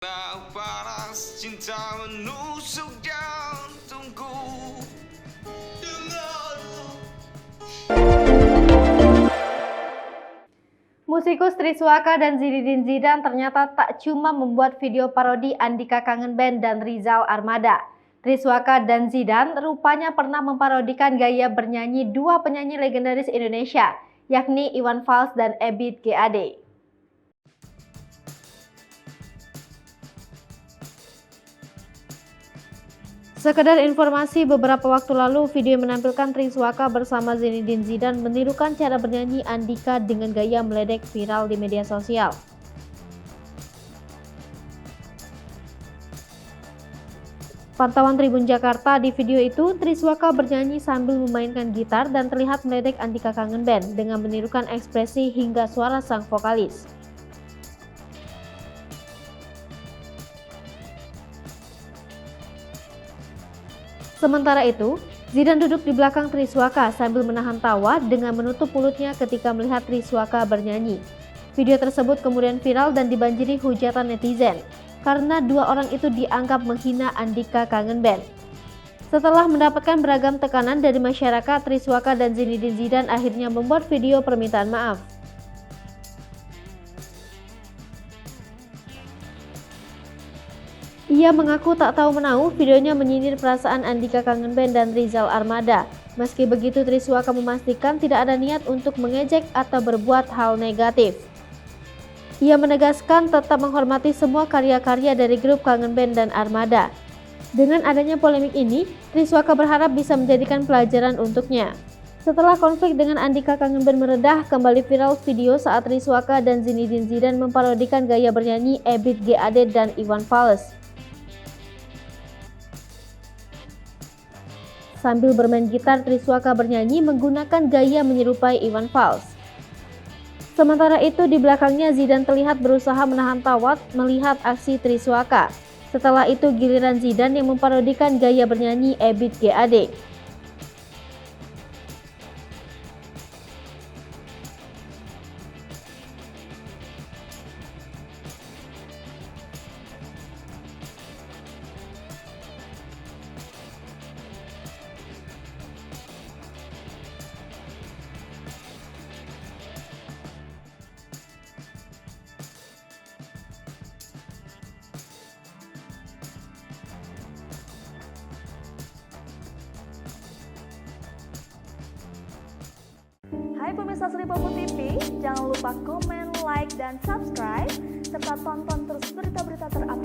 Panas cinta menusuk jantungku. Musikus Triswaka dan Zinedine Zidane ternyata tak cuma membuat video parodi Andika Kangen Band dan Rizal Armada. Triswaka dan Zidane rupanya pernah memparodikan gaya bernyanyi dua penyanyi legendaris Indonesia, yakni Iwan Fals dan Ebith G. Ade. Sekedar informasi, beberapa waktu lalu video yang menampilkan Triswaka bersama Zinedine Zidane menirukan cara bernyanyi Andika dengan gaya meledek viral di media sosial. Pantauan Tribun Jakarta, di video itu Triswaka bernyanyi sambil memainkan gitar dan terlihat meledek Andika Kangen Band dengan menirukan ekspresi hingga suara sang vokalis. Sementara itu, Zidane duduk di belakang Triswaka sambil menahan tawa dengan menutup mulutnya ketika melihat Triswaka bernyanyi. Video tersebut kemudian viral dan dibanjiri hujatan netizen karena dua orang itu dianggap menghina Andika Kangen Band. Setelah mendapatkan beragam tekanan dari masyarakat, Triswaka dan Zinedine Zidane akhirnya membuat video permintaan maaf. Ia mengaku tak tahu menahu videonya menyindir perasaan Andika Kangen Band dan Rizal Armada. Meski begitu, Triswaka memastikan tidak ada niat untuk mengejek atau berbuat hal negatif. Ia menegaskan tetap menghormati semua karya-karya dari grup Kangen Band dan Armada. Dengan adanya polemik ini, Triswaka berharap bisa menjadikan pelajaran untuknya. Setelah konflik dengan Andika Kangen Band meredah, kembali viral video saat Triswaka dan Zinedine Zidane memparodikan gaya bernyanyi Ebith G. Ade dan Iwan Fals. Sambil bermain gitar, Triswaka bernyanyi menggunakan gaya menyerupai Iwan Fals. Sementara itu, di belakangnya Zidane terlihat berusaha menahan tawa melihat aksi Triswaka. Setelah itu, giliran Zidane yang memparodikan gaya bernyanyi Ebith G. Ade. Hai pemirsa Sri Popo TV, jangan lupa komen, like, dan subscribe, serta tonton terus berita-berita terupdate